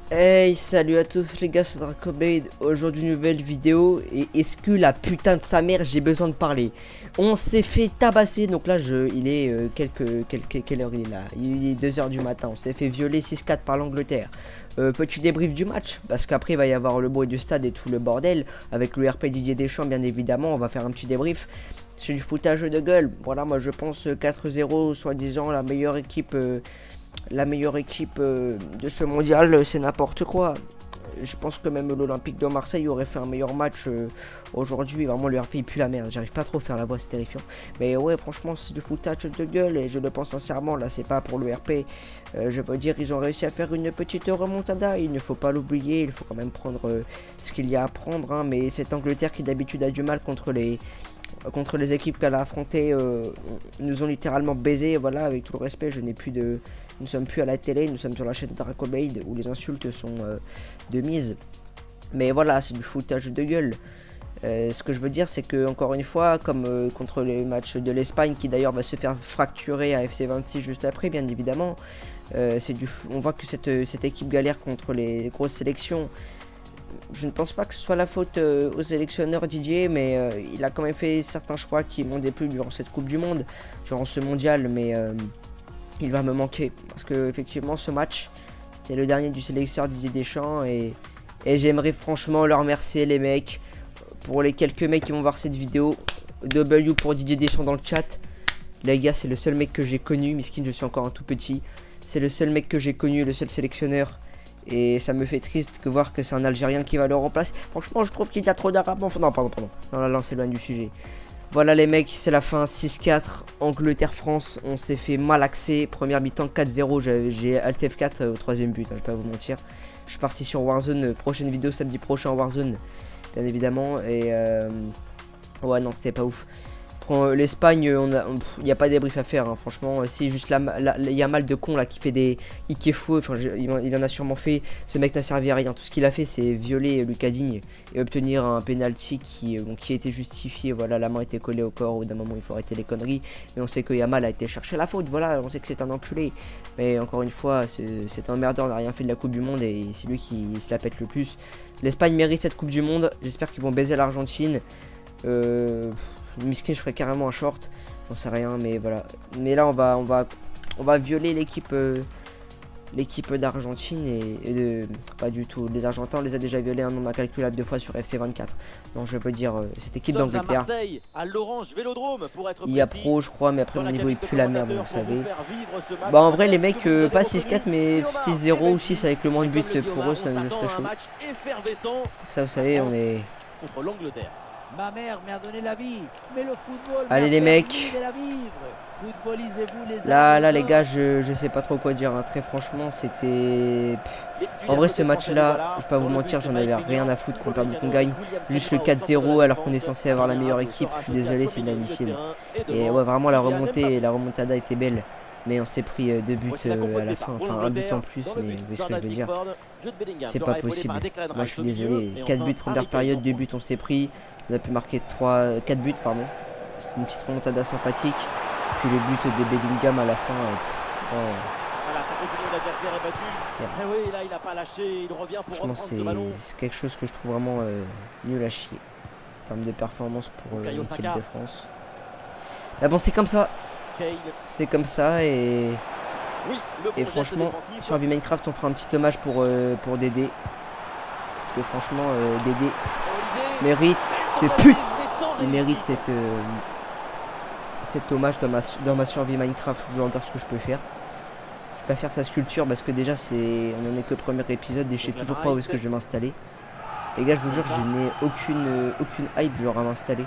Hey, salut à tous les gars, c'est Dracobade. Aujourd'hui, nouvelle vidéo. Et est-ce que la putain de sa mère, j'ai besoin de parler? On s'est fait tabasser. Donc là, il est quelle heure il est là? Il est 2 h du matin. On s'est fait violer 6-4 par l'Angleterre. Petit débrief du match. Parce qu'après, il va y avoir le bruit du stade et tout le bordel. Avec le RP Didier Deschamps, bien évidemment. On va faire un petit débrief. C'est du foutage de gueule. Voilà, moi je pense 4-0, soi-disant la meilleure équipe de ce mondial, c'est n'importe quoi. Je pense que même l'Olympique de Marseille aurait fait un meilleur match aujourd'hui. Vraiment, le RP pue la merde. J'arrive pas trop à faire la voix, c'est terrifiant. Mais ouais, franchement, c'est du foutage de gueule et je le pense sincèrement. Là, c'est pas pour le RP. Je veux dire, ils ont réussi à faire une petite remontada. Il ne faut pas l'oublier. Il faut quand même prendre ce qu'il y a à prendre. Hein. Mais cette Angleterre qui d'habitude a du mal contre les équipes qu'elle a affrontées, nous ont littéralement baisé. Voilà, avec tout le respect, nous ne sommes plus à la télé, nous sommes sur la chaîne de Dracobade où les insultes sont de mise. Mais voilà, c'est du foutage de gueule. Ce que je veux dire, c'est que encore une fois, comme contre les matchs de l'Espagne, qui d'ailleurs va se faire fracturer à FC26 juste après, bien évidemment, on voit que cette équipe galère contre les grosses sélections. Je ne pense pas que ce soit la faute au sélectionneur Didier, mais il a quand même fait certains choix qui m'ont déplu durant cette Coupe du Monde, durant ce mondial, mais il va me manquer. Parce que effectivement, ce match, c'était le dernier du sélectionneur Didier Deschamps, et j'aimerais franchement leur remercier les mecs. Pour les quelques mecs qui vont voir cette vidéo, W pour Didier Deschamps dans le chat. Les gars, c'est le seul mec que j'ai connu, miskin, je suis encore un tout petit. C'est le seul mec que j'ai connu, le seul sélectionneur. Et ça me fait triste que voir que c'est un Algérien qui va le remplacer. Franchement, je trouve qu'il y a trop d'arabes. Non, pardon. Non, là, on s'éloigne du sujet. Voilà les mecs, c'est la fin. 6-4, Angleterre-France. On s'est fait malaxer. Première mi-temps 4-0. J'ai Alt F4 au troisième but, hein, je vais pas vous mentir. Je suis parti sur Warzone. Prochaine vidéo samedi prochain Warzone, bien évidemment. Et ouais, non, c'est pas ouf. L'Espagne, il n'y a pas de débrief à faire, hein. Franchement, c'est juste il y a mal de con là qui fait des Ikefou, enfin, il en a sûrement fait. Ce mec n'a servi à rien. Tout ce qu'il a fait, c'est violer Lucas Digne et obtenir un penalty qui a été justifié. Voilà, la main était collée au corps. Au d'un moment, il faut arrêter les conneries. Mais on sait que Yamal a été chercher la faute. Voilà, on sait que c'est un enculé. Mais encore une fois, c'est un merdeur, n'a rien fait de la Coupe du Monde et c'est lui qui se la pète le plus. L'Espagne mérite cette Coupe du Monde. J'espère qu'ils vont baiser l'Argentine. Miskin, je ferais carrément un short, j'en sais rien, mais voilà. Mais là, on va violer l'équipe d'Argentine et pas du tout. Les Argentins, on les a déjà violés un nombre incalculable de fois sur FC24. Donc je veux dire, cette équipe d'Angleterre. Il y a pro, je crois, mais après mon niveau il pue la merde, vous savez. Bah en vrai, les mecs, pas 6-4, mais 6-0 ou 6 avec le moins de buts pour eux, ça je serais chaud. Donc ça, vous savez, on est. Contre l'Angleterre. Ma mère m'a donné la vie, mais le football. Allez les mecs. Là les gars, je sais pas trop quoi dire, hein. Très franchement, c'était. En vrai, ce match-là, je vais pas vous mentir, j'en avais rien à foutre qu'on perde ou qu'on gagne. Juste le 4-0 alors qu'on est censé avoir la meilleure équipe. Je suis désolé, c'est inadmissible. Et ouais, vraiment la remontada était belle. Mais on s'est pris 2 buts à la fin, enfin un but en plus, mais vous voyez ce que je veux dire. C'est pas possible. Moi je suis désolé. 4 buts première période, 2 buts on s'est pris. On a pu marquer 4 buts, pardon. C'était une petite remontada sympathique. Puis le but de Bellingham à la fin. Voilà, ça continue, l'adversaire est battu. Yeah. Et oui, là il n'a pas lâché, il revient pour reprendre ce ballon. C'est quelque chose que je trouve vraiment nul à chier en termes de performance pour l'équipe de France. Mais bon, c'est comme ça. C'est comme ça et franchement, sur Vie Minecraft, on fera un petit hommage pour Dédé. Parce que franchement, Dédé mérite il mérite cet hommage dans ma survie Minecraft. Je regarde ce que je peux faire. Je vais pas faire sa sculpture parce que déjà on en est que le premier épisode et je sais toujours pas où est-ce que je vais m'installer. Les gars, je vous jure, je n'ai aucune hype genre à m'installer.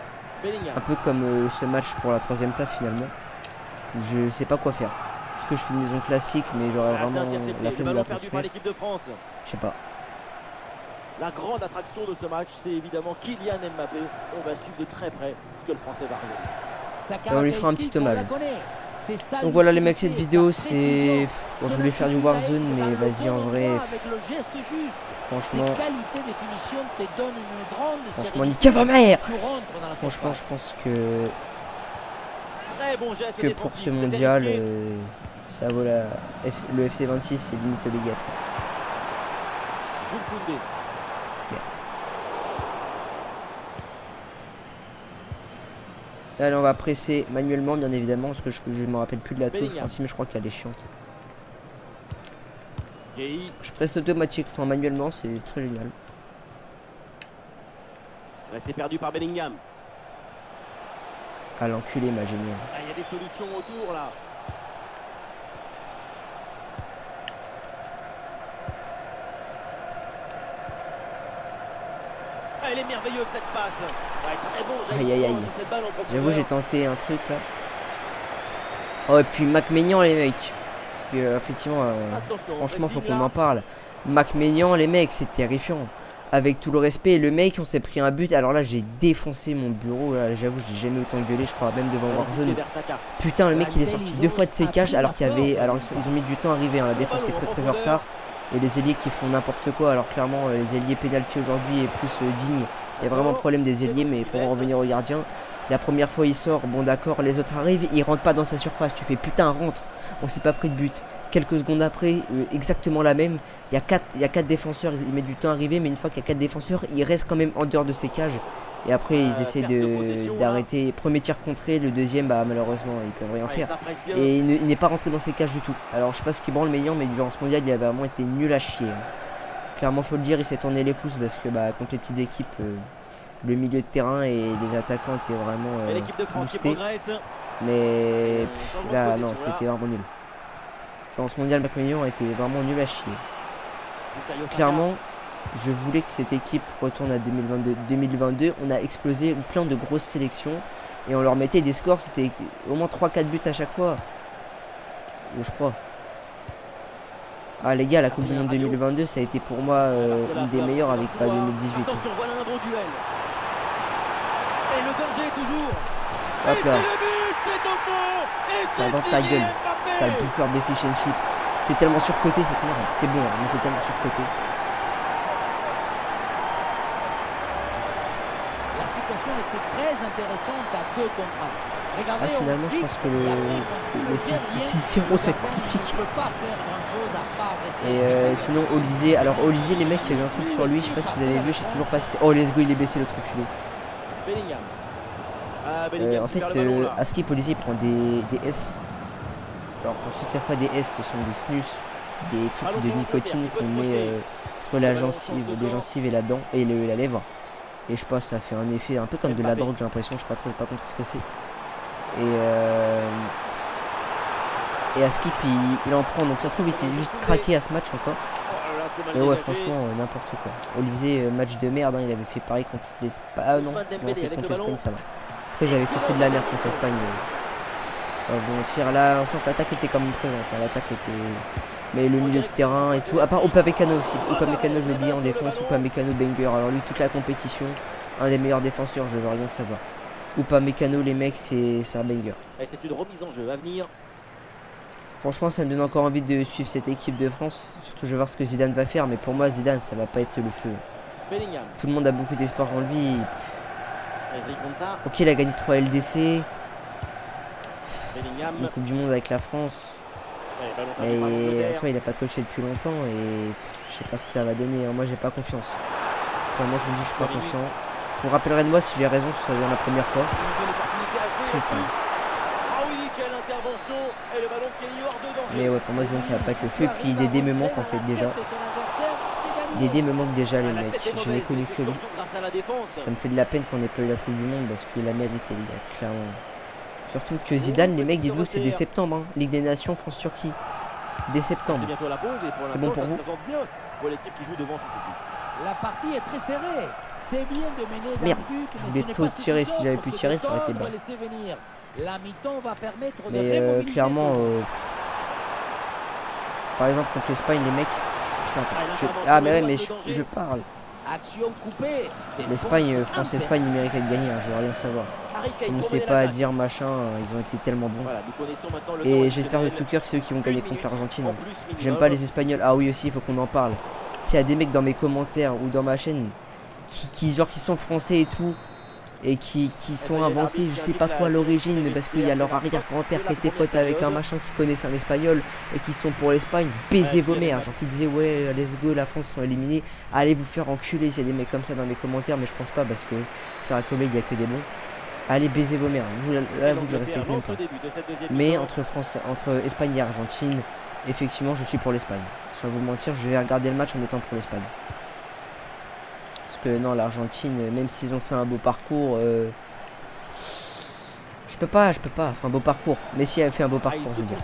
Un peu comme ce match pour la 3ème place finalement. Je sais pas quoi faire. Parce que je fais une maison classique, mais j'aurais vraiment la flemme de la construire. Je sais pas. La grande attraction de ce match, c'est évidemment Kylian Mbappé. On va suivre de très près ce que le Français va arriver. Et on lui fera un petit hommage. Donc voilà les mecs, cette vidéo c'est. Bon, je voulais faire du Warzone, mais vas-y en vrai. Franchement, nique à mère. Franchement, je pense que pour ce mondial, ça vaut le FC26, c'est limite obligatoire. Jules Koundé. Allez, on va presser manuellement, bien évidemment, parce que je me rappelle plus de la touche. Enfin, si, mais je crois qu'elle est chiante. Gueye. Je presse automatique, enfin manuellement, c'est très génial. Là, c'est perdu par Bellingham. Ah, l'enculé m'a gêné. Ah, il y a des solutions autour là. Ah, elle est merveilleuse cette passe. Ouais, très bon. Aïe aïe aïe. Sur cette balle en profondeur. J'avoue, j'ai tenté un truc là. Oh, et puis Mac Maignan, les mecs. Parce que, effectivement, Attention, franchement, faut pressing, qu'on là. en parle. Mac Maignan, les mecs, c'est terrifiant. Avec tout le respect, le mec, on s'est pris un but. Alors là, j'ai défoncé mon bureau. Là, j'avoue, j'ai jamais autant gueulé, je crois, même devant Ballon Warzone. piqué vers Saka. Putain, le mec, il est sorti 2 fois de ses cages alors qu'il y avait. Alors, ils ont mis du temps à arriver. Hein, la défense qui est très très en retard. Et les ailiers qui font n'importe quoi. Alors, clairement, les ailiers pénalty aujourd'hui est plus digne. Il y a vraiment le problème des ailiers, mais pour en revenir au gardien, la première fois il sort, bon d'accord, les autres arrivent, il rentre pas dans sa surface. Tu fais putain, rentre. On s'est pas pris de but. Quelques secondes après, exactement la même. Il y a 4 défenseurs, ils mettent du temps à arriver, mais une fois qu'il y a 4 défenseurs, ils restent quand même en dehors de ces cages. Et après, ils essaient d'arrêter. Premier tir contré, le deuxième, bah malheureusement, ils peuvent rien faire. Et il n'est pas rentré dans ces cages du tout. Alors, je sais pas ce qui branle Maignan, mais durant ce mondial, il a vraiment été nul à chier. Clairement, faut le dire, il s'est tourné les pouces parce que bah, contre les petites équipes, le milieu de terrain et les attaquants étaient vraiment boostés. Mais là, non, c'était vraiment nul. Genre, ce mondial, Mac Maignan a été vraiment nul à chier. Clairement, je voulais que cette équipe retourne à 2022. On a explosé plein de grosses sélections et on leur mettait des scores. C'était au moins 3-4 buts à chaque fois. Je crois. Ah les gars, la Coupe du Monde 2022, ça a été pour moi une des meilleures avec pas 2018. Attention, voilà un bon duel. Et le danger est toujours. Hop là. C'est dans ta gueule. Sale bouffeur de fish and chips. C'est tellement surcoté cette merde. C'est bon, hein, mais c'est tellement surcoté. La situation était très intéressante à 2 contre 1. Regardez, Ah, finalement, je pense que le 6-0 c'est compliqué. Et sinon, Olysée. Alors, Olysée, les mecs, il y a eu un truc sur lui. Je sais pas si vous avez vu, je sais toujours pas si. Oh, let's go, il est baissé le truc chelou. En fait, à Skip, Olysée, il prend des S. Alors, pour ceux qui ne savent pas, des S, ce sont des snus, des trucs de nicotine qu'on met entre la gencive, les gencives et la dent, et la lèvre. Et je pense que ça fait un effet un peu comme de la drogue, j'ai l'impression. Je sais pas trop, j'ai pas compris ce que c'est. Et à Skip, il en prend. Donc, ça se trouve, il était juste craqué à ce match encore. Mais ouais, franchement, n'importe quoi. Olysée, match de merde, hein, il avait fait pareil contre l'Espagne. Ah non, en fait, contre l'Espagne, ça va. Après, ils avaient tous fait de la merde contre l'Espagne. Bon, tir là, on sent que l'attaque était quand même présente. Hein, l'attaque était. Mais le milieu de terrain et tout. À part Upamecano aussi. Upamecano, je l'ai oublié en défense. Upamecano banger. Alors, lui, toute la compétition, un des meilleurs défenseurs, je veux rien savoir. Upamecano, les mecs, c'est un banger. C'est une remise en jeu à venir. Franchement, ça me donne encore envie de suivre cette équipe de France. Surtout, je vais voir ce que Zidane va faire. Mais pour moi, Zidane, ça va pas être le feu. Bellingham. Tout le monde a beaucoup d'espoir en lui. Ok, il a gagné 3 LDC. Bellingham. Une Coupe du Monde avec la France. Et il a pas coaché depuis longtemps. Et je sais pas ce que ça va donner. Moi, j'ai pas confiance. Moi, je vous dis, je suis pas confiant. Vous rappellerez de moi si j'ai raison, ce sera bien la première fois. Mais ouais, pour moi, Zidane, ça va pas être le feu. Et puis, Dédé me manque en fait déjà. Dédé me manque déjà, les mecs. Je n'ai connu que lui. Ça me fait de la peine qu'on ait pas eu la Coupe du Monde parce qu'il a mérité, les gars, clairement. Surtout que Zidane, les mecs, dites-vous que c'est dès septembre. Hein. Ligue des Nations, France-Turquie. Dès septembre. C'est bon pour vous. La partie est très serrée. C'est bien de mener d'un Merde, but, je voulais trop tirer. Si j'avais pu tirer, ça aurait été bien. La mi-temps va permettre de Mais clairement, par exemple contre l'Espagne, les mecs. Putain, ah mais ouais, mais je parle. Action coupée. L'Espagne, France-Espagne, ils méritaient de gagner. Hein, je veux rien savoir. Commencez pas à dire machin. Ils ont été tellement bons. Et j'espère de tout cœur que c'est eux qui vont gagner contre l'Argentine. J'aime pas les Espagnols. Ah oui aussi, il faut qu'on en parle. S'il y a des mecs dans mes commentaires ou dans ma chaîne qui sont français et tout, et qui sont inventés, je sais pas quoi à l'origine, parce qu'il y a leur arrière-grand-père qui était pote avec un machin qui connaissait un espagnol et qui sont pour l'Espagne, baiser vos mères, genre qui disaient ouais let's go, la France sont éliminés, allez vous faire enculer. S'il y a des mecs comme ça dans les commentaires, mais je pense pas parce que sur la comédie il y a que des bons. Allez baiser vos mères, vous, là vous je respecte même pas. Mais entre Espagne et Argentine, effectivement je suis pour l'Espagne. Sans vous mentir, je vais regarder le match en étant pour l'Espagne. Parce que non, l'Argentine, même s'ils ont fait un beau parcours, je peux pas, enfin un beau parcours. Messi a fait un beau parcours, je veux dire.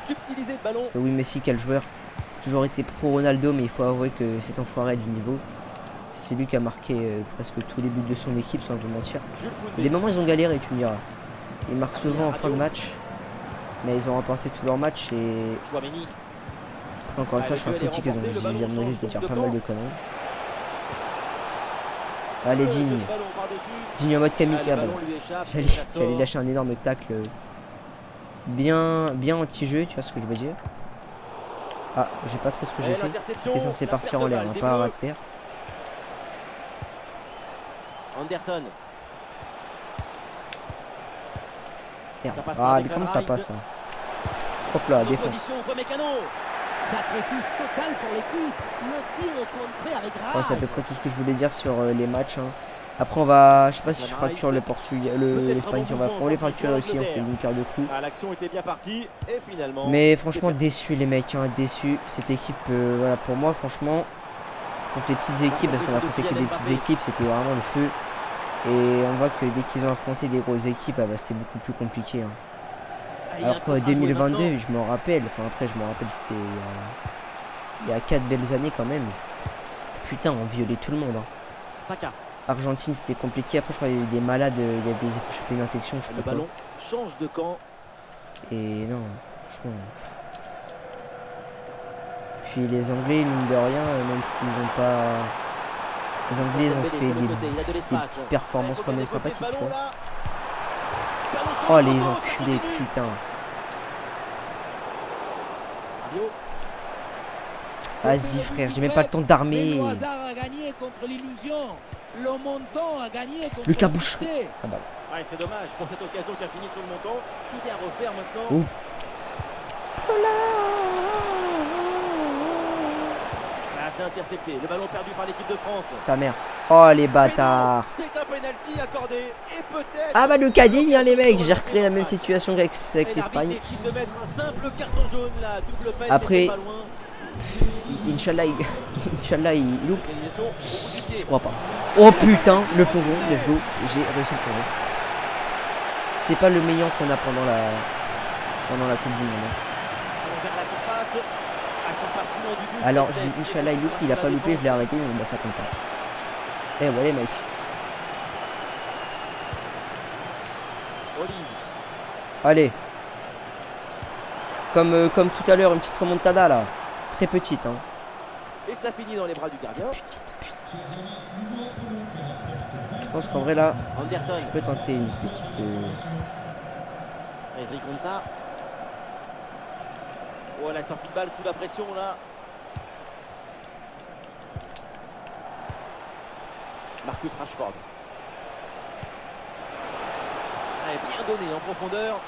Parce que oui, Messi, quel joueur. Toujours été pro Ronaldo, mais il faut avouer que cet enfoiré a du niveau. C'est lui qui a marqué presque tous les buts de son équipe, sans vous mentir. Il y a des moments ils ont galéré, tu me diras. Ils marquent souvent en fin de match, mais ils ont remporté tous leurs matchs et... Encore une fois, je suis un foutique, ils ont juste de dire pas mal de conneries. Allez, Digne. Digne en mode kamikaze. J'allais lâcher un énorme tacle. Bien anti-jeu, tu vois ce que je veux dire. Ah, j'ai pas trop ce que j'ai fait. C'était censé partir en l'air, hein, pas à ras de terre. Anderson. Merde. Ah, mais comment ça passe hein. Hop là, défense. Sacrifice total pour l'équipe. Le tir est contré avec rage. Ouais, c'est à peu près tout ce que je voulais dire sur les matchs. Hein. Après, on va. Je sais pas si je fracture le Portugal, l'Espagne. On va les fracturer aussi. On fait une paire de coups. L'action était bien partie et finalement. Mais franchement, déçu les mecs. Hein, déçu. Cette équipe, voilà, pour moi, franchement, contre les petites équipes, parce qu'on a affronté que des petites équipes, c'était vraiment le feu. Et on voit que dès qu'ils ont affronté des grosses équipes, bah, c'était beaucoup plus compliqué. Hein. Alors qu'en 2022, je m'en rappelle, enfin après je me rappelle, c'était il y a 4 belles années quand même. Putain, on violait tout le monde. Hein. Saka. Argentine, c'était compliqué. Après, je crois qu'il y a eu des malades, ils ont chopé une infection, je sais pas quoi. Le ballon change de camp. Et non, franchement. Puis les Anglais, mine de rien, même s'ils ont pas. Les Anglais ont fait des petites performances quand même sympathiques, tu vois. Oh les enculés, putain. Vas-y frère, j'ai même pas le temps d'armer. Lucas Bouche. Ah bah. Ouais, c'est dommage pour cette occasion qui a fini sur le montant. Tout est à refaire maintenant. Oh. C'est intercepté, le ballon perdu par l'équipe de France. Sa mère. Oh les bâtards. C'est un penalty accordé et peut-être. Ah bah le caddie, hein, les mecs, j'ai recréé la même situation avec l'Espagne. Après, Inch'Allah, il loupe. Je crois pas. Oh putain, le plongeon, let's go. J'ai réussi le plongeon. C'est pas le meilleur qu'on a pendant la Coupe du Monde. Alors je dis Inch'Allah il loupe, il a pas loupé, je l'ai arrêté, donc bah ça compte pas. Eh ouais les mecs. Allez. Comme tout à l'heure, une petite remontada là. Très petite hein. Et ça finit dans les bras du gardien. Je pense qu'en vrai là, Anderson. je peux tenter une petite... Ezri contre ça. Oh la sortie de balle sous la pression là. Marcus Rashford. Allez, bien donné en profondeur.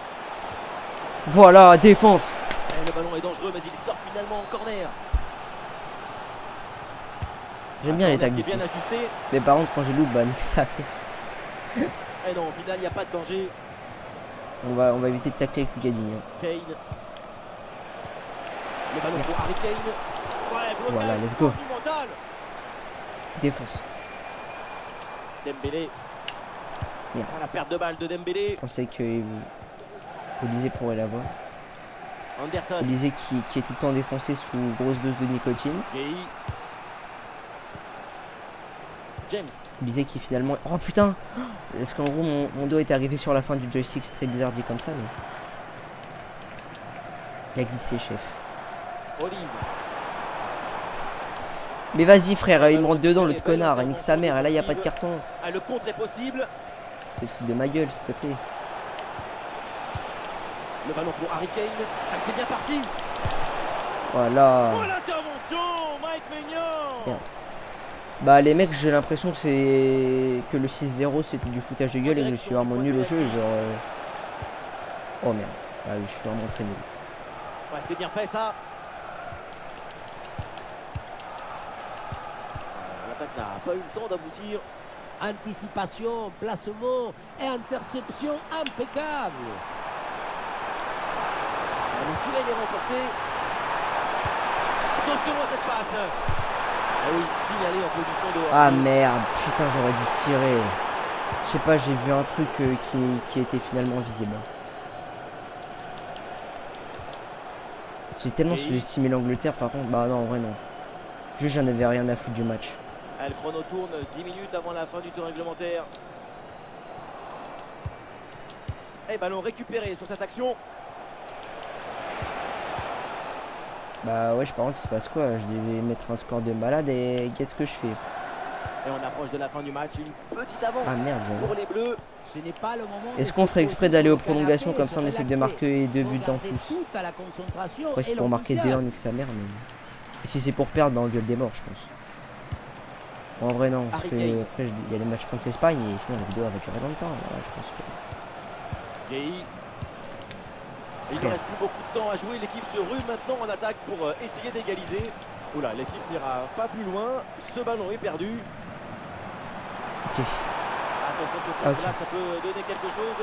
Voilà, défense. Et le ballon est dangereux mais il sort finalement en corner. J'aime bien les tags d'ici. Mais par contre quand je loupe, bah nique ça. Et non, au final il n'y a pas de danger. On va éviter de tacler avec Lucadini. Hein. Kane. Le ballon pour Harry Kane. Ouais, voilà, let's go. Défense. Dembélé. Merde. La perte de balle de Dembélé. Je pensais que Olysée pourrait l'avoir. Anderson. Olysée qui est tout le temps défoncé sous grosse dose de nicotine. James. Olysée qui finalement... Oh putain. Est-ce qu'en gros mon dos est arrivé sur la fin du joystick? C'est très bizarre dit comme ça mais... Il a glissé chef. Olise. Mais vas-y frère, il me rentre dedans l'autre connard, il nique sa mère, et là il n'y a pas de carton. Ah, le contre est possible. Fais se foutre de ma gueule s'il te plaît. Le ballon pour Harry Kane. Ah, c'est bien parti. Voilà. Oh l'intervention, Mike Maignan. Merde. Bah les mecs, j'ai l'impression que le 6-0 c'était du foutage de gueule et que je suis vraiment nul au jeu, genre oh merde. Ah oui, je suis vraiment très nul. Ouais, c'est bien fait ça. L'attaque n'a pas eu le temps d'aboutir. Anticipation, placement et interception impeccable. Le tunnel est remporté. Attention à cette passe. Ah oui, signalé en position de... Ah merde, putain, j'aurais dû tirer. Je sais pas, j'ai vu un truc qui était finalement visible. J'ai tellement sous-estimé l'Angleterre par contre. Bah non, en vrai non. Juste j'en avais rien à foutre du match. Le chrono tourne 10 minutes avant la fin du tour réglementaire. Et ballon récupéré sur cette action. Bah ouais, je par contre il se passe quoi? Je devais mettre un score de malade et qu'est-ce que je fais? Et on approche de la fin du match. Une petite avance Ah merde, pour les Bleus. Ce n'est pas le moment. Est-ce qu'on ferait exprès d'aller aux prolongations comme ça on essaie de marquer 2 buts en plus? Après c'est pour marquer 2 on nique sa mère mais... Et si c'est pour perdre, bah on duel des morts je pense. En vrai non, parce que après il y a les matchs contre l'Espagne et sinon la vidéo elle va durer longtemps. Voilà, je pense que... Gay. Il ne reste plus beaucoup de temps à jouer. L'équipe se rue maintenant en attaque pour essayer d'égaliser. Oula, l'équipe n'ira pas plus loin. Ce ballon est perdu. Ok. Attention, ce coup là, ça peut donner quelque chose.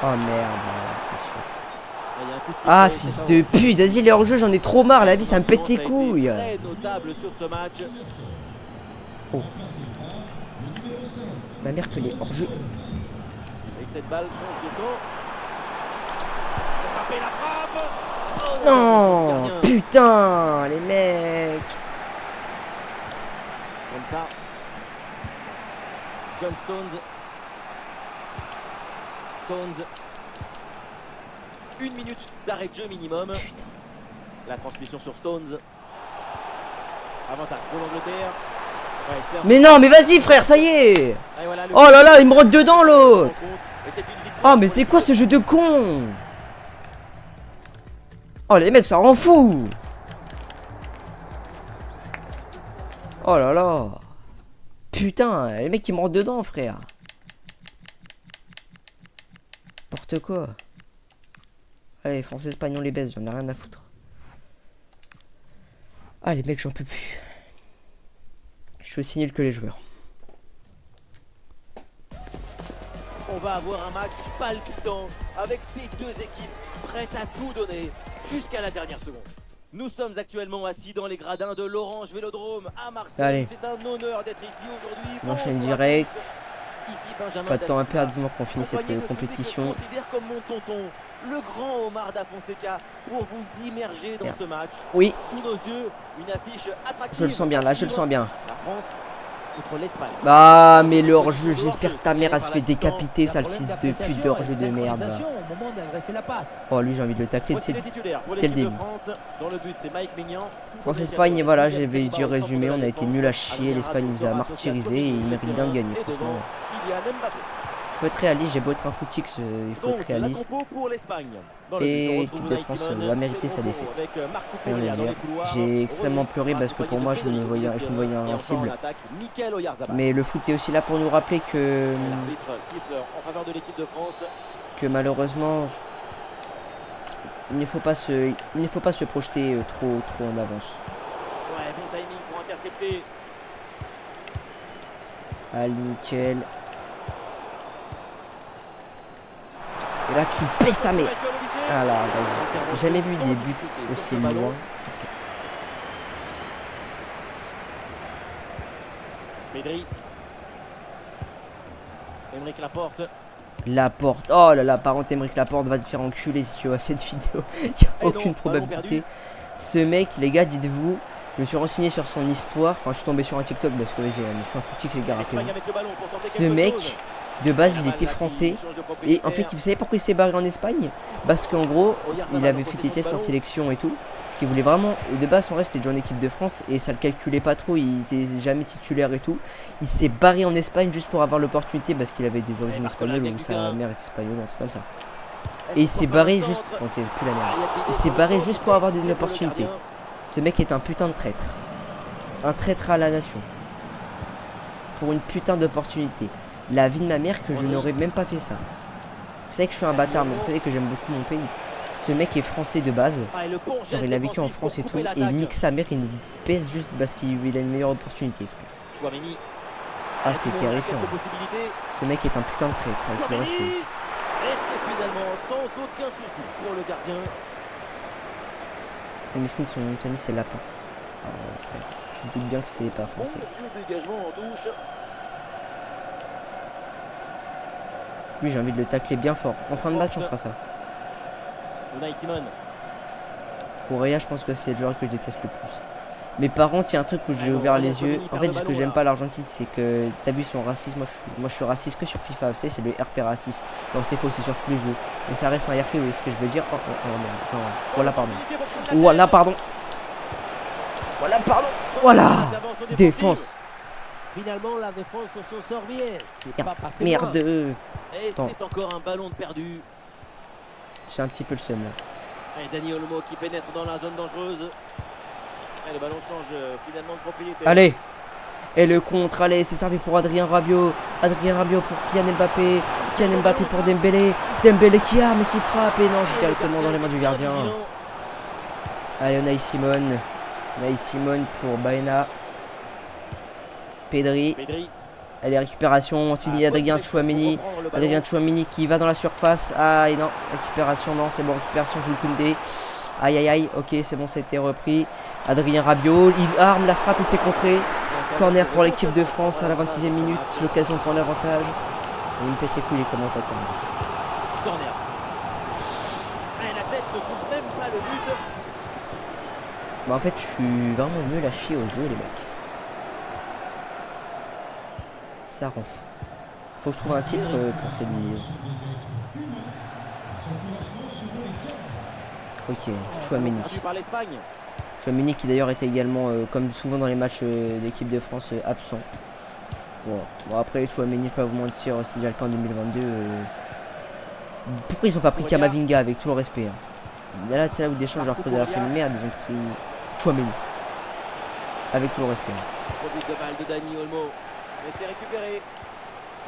Oh merde, c'était sûr. Il y a un coup de Ah sifflet, fils de pute, vas-y les hors-jeu, j'en ai trop marre, la vie ça me pète les couilles. Très notable sur ce match. Oh. Ma mère que les hors-jeu. Et cette balle change de camp. Mbappé la frappe. Oh, Non, putain, les mecs. Comme ça. John Stones. Stones. 1 minute d'arrêt de jeu minimum. Putain. La transmission sur Stones. Avantage pour l'Angleterre. Ouais, mais non, mais vas-y frère, ça y est. Voilà, oh là là, il me rote dedans l'autre. Oh mais c'est quoi ce jeu de con? Oh les mecs, ça rend fou. Oh là là. Putain, les mecs ils me rentrent dedans frère. N'importe quoi. Allez, France-Espagne on les baisse, j'en ai rien à foutre. Ah les mecs, j'en peux plus. Je suis aussi nul que les joueurs. On va avoir un match palpitant avec ces deux équipes prêtes à tout donner jusqu'à la dernière seconde. Nous sommes actuellement assis dans les gradins de l'Orange Vélodrome à Marseille. C'est un honneur d'être ici aujourd'hui. On enchaîne direct. Ici, Benjamin pas de temps à perdre avant qu'on finisse cette compétition. Je considère comme mon tonton, le grand Omar Da Fonseca, pour vous immerger dans ce match. Oui. Sous nos yeux, une affiche attractive. Je le sens bien là, je le sens bien. La France contre l'Espagne. Bah mais le hors-jeu, j'espère que ta mère a se fait décapiter, sale fils de pute de hors-jeu de merde. Oh lui j'ai envie de le tacler, c'est quel début. France-Espagne et voilà, j'avais dit résumé, on a été nul à chier, l'Espagne nous a martyrisé et il mérite bien de gagner franchement. Il faut être réaliste, j'ai beau être un footix, il faut être réaliste. Et l'équipe de France a mérité sa défaite. Rien à dire. J'ai extrêmement pleuré parce que pour moi je me voyais invincible. Mais le foot est aussi là pour nous rappeler que malheureusement il ne faut pas se projeter trop en avance. Ouais, bon timing pour intercepter. Allez, nickel. Et là tu pèses ta mère. Ah là, vas-y. J'ai jamais vu des buts aussi loin. Pedri. Aymeric Laporte. Laporte. Oh là là, par contre, Aymeric Laporte va te faire enculer si tu vois cette vidéo. Il n'y a aucune probabilité. Ce mec, les gars, dites-vous, je me suis renseigné sur son histoire. Enfin, je suis tombé sur un TikTok parce que vas-y, je suis un footix, les gars, rappelez-vous. Ce mec, de base, il était français. Et en fait, vous savez pourquoi il s'est barré en Espagne? Parce qu'en gros, il avait fait des tests en sélection et tout. Parce qu'il voulait vraiment. Et de base, son rêve c'était de jouer en équipe de France. Et ça le calculait pas trop. Il était jamais titulaire et tout. Il s'est barré en Espagne juste pour avoir l'opportunité. Parce qu'il avait des origines espagnoles ou sa mère est espagnole, un truc comme ça. Et il s'est barré juste. Ok, plus la merde. Il s'est barré juste pour avoir des opportunités. Ce mec est un putain de traître. Un traître à la nation. pour une putain d'opportunité. La vie de ma mère que je n'aurais même pas fait ça. Vous savez que je suis un bâtard, mais vous savez que j'aime beaucoup mon pays. Ce mec est français de base. Genre il a vécu en France et tout. Et nique sa mère, il nous baisse juste parce qu'il a une meilleure opportunité, frère. Ah, c'est terrifiant. Ce mec est un putain de traître, avec le respect. Et c'est finalement sans aucun souci pour le gardien. Les mesquines, son nom de famille, c'est Lapin. Ah, frère, je doute bien que c'est pas français. Bon dégagement en touche. Lui, j'ai envie de le tacler bien fort. En fin de match, on fera ça. Unai Simon. Correa, je pense que c'est le joueur que je déteste le plus. Mais par contre, il y a un truc où j'ai ouvert les yeux. En fait, ce que j'aime pas l'Argentine, c'est que t'as vu son racisme. Moi, je suis raciste que sur FIFA. Vous savez, c'est le RP raciste. Donc c'est faux, c'est sur tous les jeux. Mais ça reste un RP, oui, ce que je veux dire. Oh, merde. Non. Voilà, pardon. Voilà, pardon. Voilà, pardon. Voilà. Défense. Finalement, la défense s'en sort bien. C'est pas passé Merde. Et c'est encore un ballon de perdu. J'ai un petit peu le seum là. Et Dani Olmo qui pénètre dans la zone dangereuse. Et le ballon change finalement de propriété. Allez. Et le contre, allez, c'est servi pour Adrien Rabiot. Adrien Rabiot pour Kylian Mbappé. Kylian Mbappé pour Dembélé. Dembélé qui arme et qui frappe. Et non, c'est directement dans les mains du gardien. Allez, Unai Simon. Unai Simon pour Baena. Pedri. Allez, récupération, signé Adrien Tchouaméni. Adrien Tchouaméni qui va dans la surface. Ah, et non, récupération, non, c'est bon, récupération, Jules Koundé. Aïe, aïe, aïe, ok, c'est bon, ça a été repris. Adrien Rabiot, il arme la frappe et c'est contré. Corner pour l'équipe de France à la 26e minute. L'occasion pour l'avantage. Et il me pète les couilles les commentateurs. Corner. Et la tête ne trouve même pas le but. Bah, en fait, je suis vraiment nul à chier au jeu, les mecs. Ça rend fou. Faut que je trouve un titre pour cette vidéo. Ok, Tchouaméni. Tchouaméni qui d'ailleurs était également, comme souvent dans les matchs d'équipe de France, absent. Bon, après Tchouaméni, je peux pas vous mentir, c'est déjà le cas en 2022. Pourquoi ils ont pas pris Kamavinga avec tout le respect Là, c'est là où Deschamps, je leur posais la fin de merde, ils ont pris Tchouaméni. Avec tout le respect. But de balle de Dani Olmo. Mais c'est récupéré.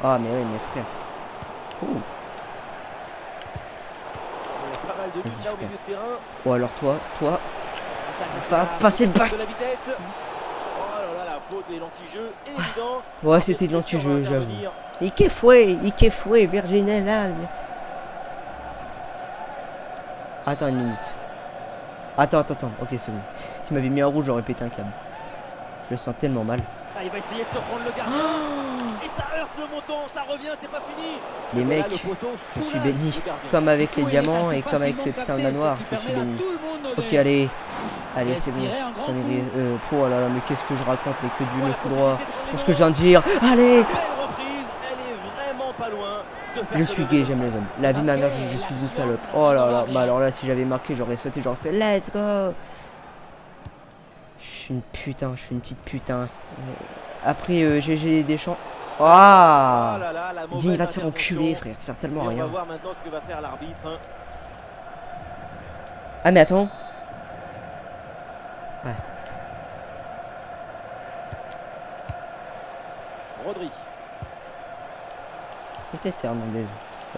Ah, mais oui, mes frères. Oh. Pas mal de lutte là au milieu de terrain. Oh, alors toi, va passer le bac. De la vitesse. Oh là là, la faute et l'anti-jeu évident. Ouais, c'était de l'anti-jeu, j'avoue. Ike fouet, Virginal. Attends une minute. Attends. Ok, c'est bon. Si m'avais mis un rouge, j'aurais pété un câble. Je le sens tellement mal. Ah, il va essayer de surprendre le gardien. Et ça heurte le montant, ça revient, c'est pas fini. Les mecs, je suis béni. Comme avec les diamants et comme avec ce putain de manoir, je suis béni. Ok, allez, c'est bon. Oh là là, mais qu'est-ce que je raconte, mais que Dieu me fout droit pour ce que je viens de dire. Allez. Belle reprise, elle est vraiment pas loin. Je suis gay, j'aime les hommes. La vie de ma mère, je suis une salope. Oh là là, bah alors là, si j'avais marqué, j'aurais sauté, j'aurais fait let's go. Je suis une putain, je suis une petite putain. Après, GG Deschamps. Ah, dis, il va te faire enculer, frère, tu sers tellement à rien. On va voir maintenant ce que va faire l'arbitre. Ah, mais attends. Ouais. Rodri. On va tester Hernandez.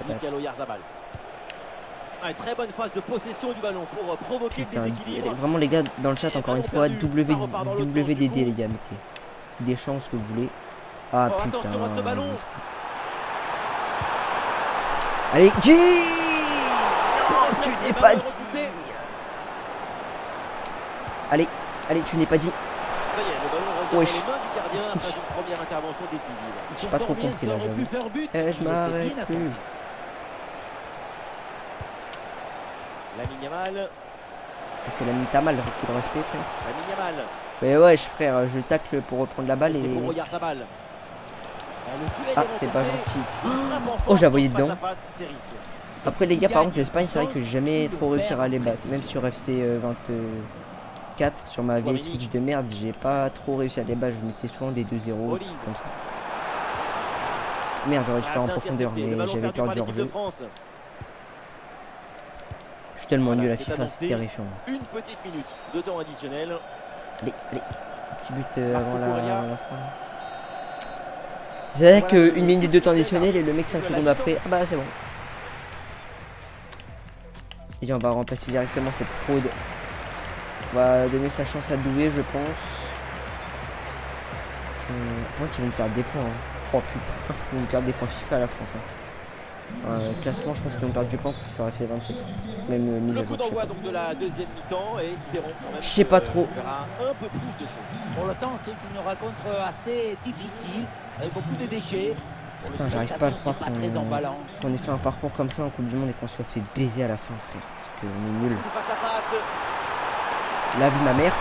Mikel Oyarzabal. Une très bonne phase de possession du ballon pour provoquer putain, le déséquilibre. vraiment les gars dans le chat encore une fois WDD les gars, mettez des chances que vous voulez. Ah putain. Attention à ce ballon. Allez, dis. Non, tu n'es pas dit. Allez, tu n'es pas dit. Ça y est, le ballon revient dans les mains du gardien après une première intervention décisive. J'ai pas trop compris là, j'avoue. Je m'arrête plus. Lamine Yamal. C'est la t'as mal, avec tout le respect, frère. Lamine Yamal. Mais ouais, frère, je tacle pour reprendre la balle et. Ah, c'est pas gentil. Oh, je la voyais dedans. Après, les gars, par contre, l'Espagne, c'est vrai que j'ai jamais trop réussi à les battre. Même sur FC 24, sur ma vieille Switch de merde, j'ai pas trop réussi à les battre. Je mettais souvent des 2-0, comme ça. Merde, j'aurais dû faire en profondeur, mais j'avais perdu hors jeu. Je suis tellement nul à FIFA, c'est terrifiant. Une petite minute de temps additionnel. Allez, un petit but avant la fin. C'est-à-dire qu'une minute de temps additionnel et le mec 5 secondes après, ah bah c'est bon. Et on va remplacer directement cette fraude. On va donner sa chance à Doué, je pense. Moi qui vont me perdre des points. Hein. Oh putain, ils vont me perdre des points FIFA à la France. Hein. Classement, je pense qu'ils vont perdre du point sur FC27. Même mise à Le jour. coup d'envoi donc de la deuxième mi-temps et espérons quand même Je sais pas que trop. on verra un peu plus de choses. Pour le temps, c'est une rencontre assez difficile, avec beaucoup de déchets. Putain, j'arrive pas à croire C'est pas très emballant. qu'on ait fait un parcours comme ça en Coupe du Monde et qu'on soit fait baiser à la fin, frère. Parce qu'on est nul. Face à face. La vie de ma mère.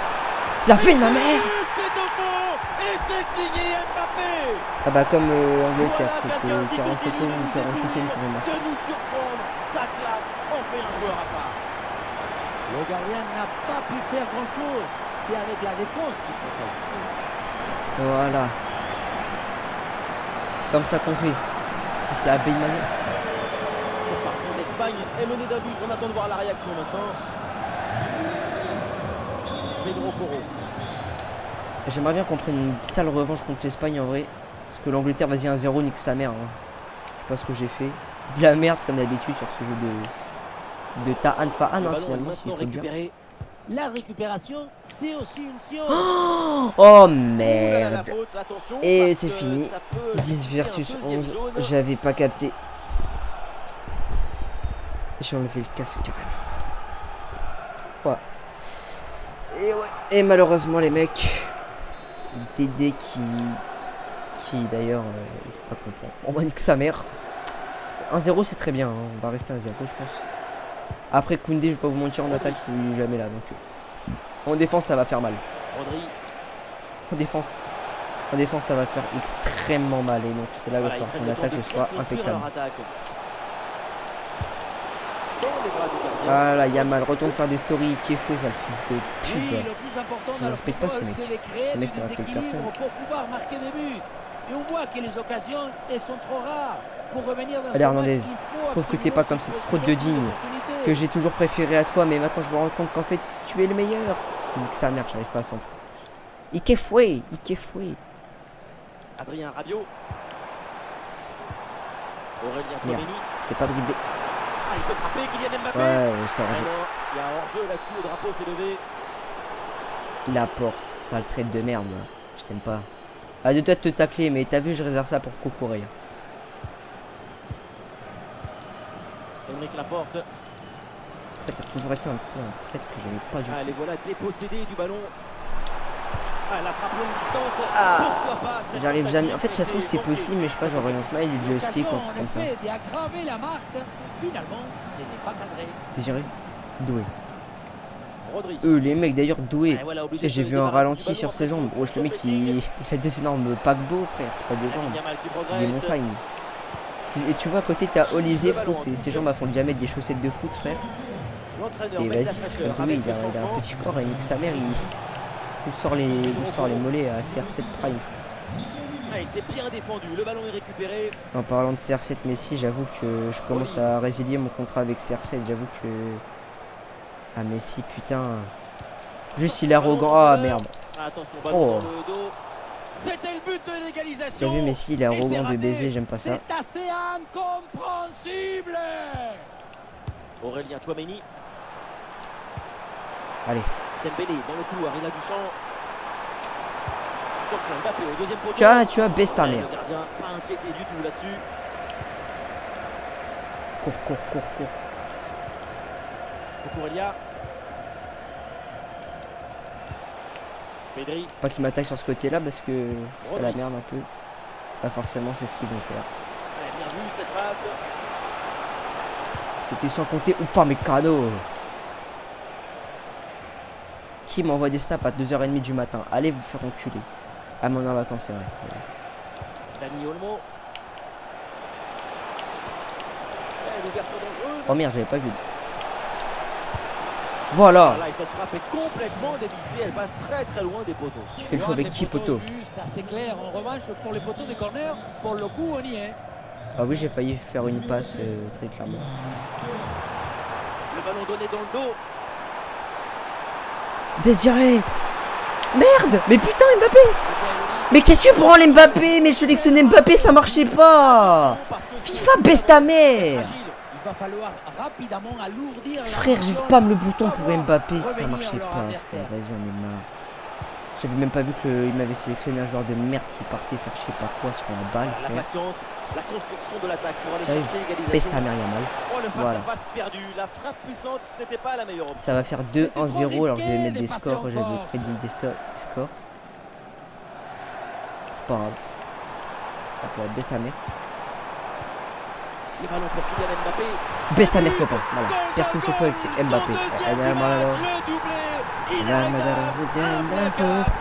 La vie de ma mère. C'est au fond et c'est signé Mbappé. Ah bah comme Angleterre, Voilà c'était quelqu'un 47e qui ou 48e qu'ils ont marqué. de nous surprendre. Sa classe en fait un joueur à part. Le gardien n'a pas pu faire grand-chose. C'est avec la défense qu'il faut s'ajouter. Voilà. C'est comme ça qu'on fait. Si c'est la belle manière. C'est parti en Espagne est menée d'un but. On attend de voir la réaction maintenant. Pedro Porro. J'aimerais bien qu'on prenne une sale revanche contre l'Espagne en vrai. Parce que l'Angleterre, vas-y 1-0, nique sa mère. Hein. Je sais pas ce que j'ai fait. De la merde comme d'habitude sur ce jeu de Tahan Fahan hein, finalement s'il faut le dire. La récupération, c'est aussi une science. Oh La merde. faute, attention, Et parce c'est que fini. ça peut 10 créer un versus deuxième 11. jaune. J'avais pas capté. J'ai enlevé le casque carrément. Ouais. Et malheureusement les mecs. Dédé qui d'ailleurs est pas content. On va niquer sa mère. 1-0 c'est très bien. Hein. On va rester à 0 je pense. Après Koundé, je vais pas vous mentir, en attaque, je suis jamais là. Donc en défense ça va faire mal. Rodri. En défense ça va faire extrêmement mal. Et donc c'est là où il va falloir qu'en attaque je sois impeccable. Voilà, Yamal retourne faire des stories, qui est fou, ça le fils de Oui, pute. le plus important Je dans le respecte pas ce football, mec. c'est de créer Ce mec du ne respecte déséquilibre personne. pour pouvoir marquer des buts. Et on voit que les occasions, elles sont trop rares. Pour revenir dans Allez, ce Hernandez, match, il faut trouve que t'es pas comme cette fraude de digne que j'ai toujours préféré à toi, mais maintenant je me rends compte qu'en fait tu es le meilleur. Nique sa mère, j'arrive pas à centrer. Ike foué. Adrien Rabiot. Aurélien Merde. Tchouameni. C'est pas dribblé. Ah, il peut frapper Kylian Mbappé. Ouais, j'étais Ah arrangé. non, il y a un hors-jeu là-dessus, le drapeau s'est levé. La porte, ça le traite de merde, moi. Je t'aime pas. Ah, de toi de te tacler, mais t'as vu, je réserve ça pour Kokouré. Henrik Laporte. En fait, t'as toujours été un peu un traite que j'aimais pas du Ah, tout. les voilà dépossédés du ballon. Ah, la frappe longue distance. Ah, Pourquoi pas cette j'arrive jamais. En fait, ça se trouve, tentative c'est possible, mais je sais pas, j'aurais une maille du joystick ou un truc comme ça. d'aggraver la marque, finalement, ce n'est pas cadré. T'es sérieux? Doué. Rodri. Les mecs, d'ailleurs, doué. Ah, voilà, obligé Et de j'ai se vu un débarrasser ralenti du sur ballon ses après jambes. son Wesh, le mec, pressing. il a deux énormes paquebots, frère. C'est pas des jambes, Yamal qui c'est des progresse. montagnes. Et tu vois, à côté, t'as Olysée, frère. Ses jambes elles font le diamètre des chaussettes de foot, frère. L'entraîneur Et met de vas-y, la frère, fraîcheur doué, avec il a ce un changement. petit corps et nique sa mère, il sort les mollets à CR7 Prime. Ah, il s'est bien défendu, le ballon est récupéré. En parlant de CR7 Messi, j'avoue que je commence à résilier mon contrat avec CR7. J'avoue que. Ah, Messi, putain. Juste il est arrogant. Ah, merde. Ah, attention, ballon Oh. dans le dos. C'était le but de l'égalisation. T'as vu, Messi, il est Et c'est arrogant de raté. baiser, j'aime pas ça. C'est assez incompréhensible. Aurélien Tchouameni. Allez. Dembélé dans le couloir, il a du champ. Attention, Mbappé au deuxième poteau. Tu as baisse ta mère. Le gardien pas inquiété du tout là-dessus. Cours. Pour Aurélia. Pedri. Pas qu'ils m'attaquent sur ce côté-là parce que c'est pas la Rodri. merde un peu. Pas forcément, c'est ce qu'ils vont faire. Ouais, bien vu cette passe. C'était sans compter ou pas mes cadeaux. Qui m'envoie des snaps à 2h30 du matin? Allez vous faire enculer. Ah, mais on est en vacances, c'est vrai. Dani Olmo. L'ouverture dangereuse. Oh merde, j'avais pas vu. Voilà. Voilà, et cette frappe est complètement dévissée. Elle passe très très loin des poteaux. Tu fais le fou avec qui, poteau? Ça c'est clair. En revanche, pour les poteaux des corners, pour le coup, on y est. Ah oui, j'ai failli faire une passe très clairement. Le ballon donné dans le dos. Désiré. Merde. Mais putain, Mbappé. Michael Olise. Mais qu'est-ce que tu prends l'Mbappé? Mais je sélectionne Mbappé, ça marchait pas. FIFA, baisse ta mère. Il va falloir rapidement alourdir. Frère, j'ai spam le bouton pour Mbappé, ça marchait pas. Frère, vas-y, on est marre. J'avais même pas vu qu'il m'avait sélectionné un joueur de merde qui partait faire je sais pas quoi sur la balle, La frère. patience, la construction de l'attaque pour aller Ça y est, chercher l'égalisation. baisse ta mère, Yamal. Oh, le Voilà. face-à-face perdu. La frappe puissante, ce n'était pas la meilleure option. Ça va faire 2-1-0, alors je vais mettre des risqué, scores, des j'avais passes prédit des scores. C'est pas grave. Hop là, baisse ta mère. Le ballon pour Kylian Mbappé. Baisse ta mère, copain. Voilà, personne ne fait avec Mbappé.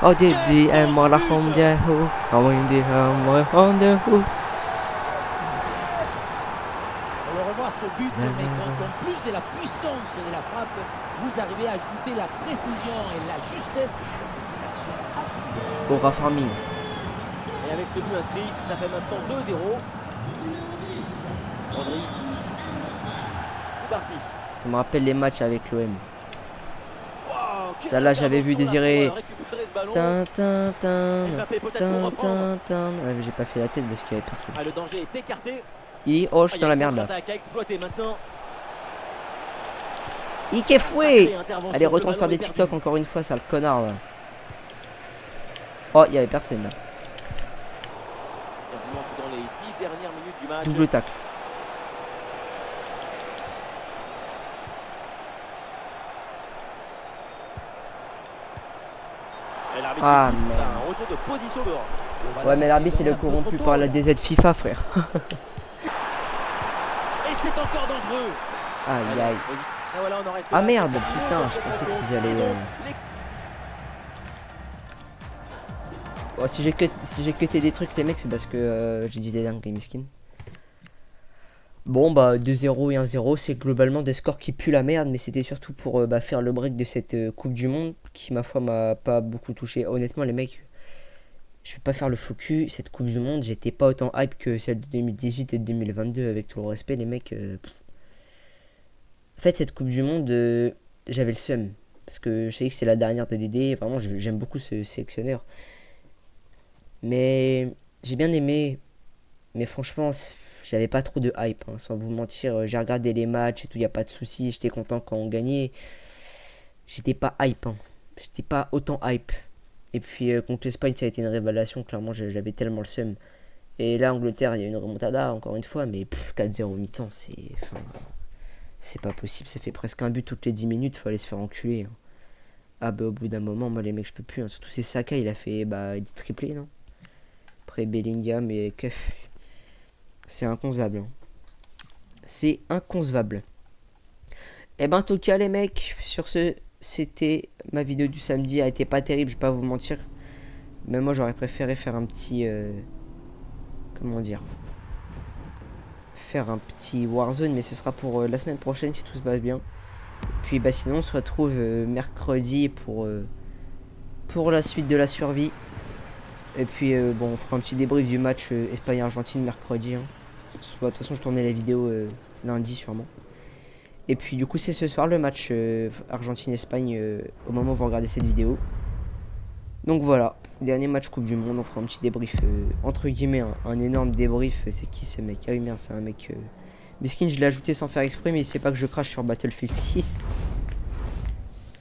Oh, Didi, moi la femme de haut. Oh, Wendy, moi femme de haut. On le revoit ce but, mais quand en plus de la puissance de la frappe, vous arrivez à ajouter la précision et la justesse, c'est une action absolue. Aura Farming. Et avec ce but inscrit, ça fait maintenant 2-0. Rodri. Barcy. Ça me rappelle les matchs avec l'OM. Wow, Ça là, j'avais vu Désiré. récupérer ce ballon. Tin. Mbappé peut-être pour reprendre. Ouais, mais j'ai pas fait la tête parce qu'il y avait personne. Ah, le danger est écarté. Oh, je suis dans la merde là. À exploiter maintenant. Ike fouet. Sacrée intervention, Allez, retourne le faire ballon des est TikTok perdu. encore une fois, sale connard là. Oh, il y avait personne là. Il manque dans les 10 dernières minutes du match. Double tacle. Et l'arbitre Ah, ici, c'est merde. un retour de position dehors. Ouais, mais l'arbitre il est corrompu par la DZ FIFA, frère. Et c'est encore dangereux. Aïe aïe. Ah, voilà, on en reste Ah là. merde, putain, je pensais qu'ils allaient. Oh, si j'ai cuté des trucs, les mecs, c'est parce que j'ai dit des dingues, les miskin. Bon, bah 2-0 et 1-0, c'est globalement des scores qui puent la merde, mais c'était surtout pour faire le break de cette Coupe du Monde qui, ma foi, m'a pas beaucoup touché. Honnêtement, les mecs, je vais pas faire le faux cul. Cette Coupe du Monde, j'étais pas autant hype que celle de 2018 et de 2022, avec tout le respect, les mecs. En fait, cette Coupe du Monde, j'avais le seum. Parce que je sais que c'est la dernière de Dédé. Vraiment, j'aime beaucoup ce sélectionneur. Mais j'ai bien aimé. Mais franchement, j'avais pas trop de hype. Hein, sans vous mentir, j'ai regardé les matchs et tout, y a pas de souci. J'étais content quand on gagnait. J'étais pas hype. Hein. J'étais pas autant hype. Et puis contre l'Espagne, ça a été une révélation. Clairement, j'avais tellement le seum. Et là, Angleterre, il y a une remontada, encore une fois. Mais 4-0 mi-temps, c'est pas possible, ça fait presque un but toutes les 10 minutes, faut aller se faire enculer. Hein. Ah bah au bout d'un moment, moi les mecs je peux plus. Hein. Surtout c'est Saka, il a fait des triplés, non? Après Bellingham et Keuf. C'est inconcevable. Hein. C'est inconcevable. Et ben en tout cas les mecs, sur ce, c'était ma vidéo du samedi. Elle a été pas terrible, je vais pas vous mentir. Mais moi j'aurais préféré faire un petit... comment dire, faire un petit Warzone, mais ce sera pour la semaine prochaine si tout se passe bien. Et puis bah sinon on se retrouve mercredi pour la suite de la survie. Et puis bon, on fera un petit débrief du match Espagne-Argentine mercredi. Hein. De toute façon je tournais la vidéo lundi sûrement. Et puis du coup c'est ce soir le match Argentine-Espagne au moment où vous regardez cette vidéo. Donc voilà, dernier match Coupe du Monde, on fera un petit débrief, entre guillemets, un énorme débrief. C'est qui ce mec? Ah oui merde, c'est un mec... Miskin, je l'ai ajouté sans faire exprès, mais il sait pas que je crache sur Battlefield 6.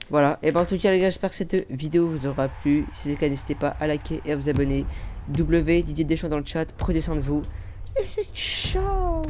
Voilà, et ben en tout cas les gars, j'espère que cette vidéo vous aura plu. Si c'est le cas, n'hésitez pas à liker et à vous abonner. Didier Deschamps dans le chat, prenez soin de vous. Et c'est ciao.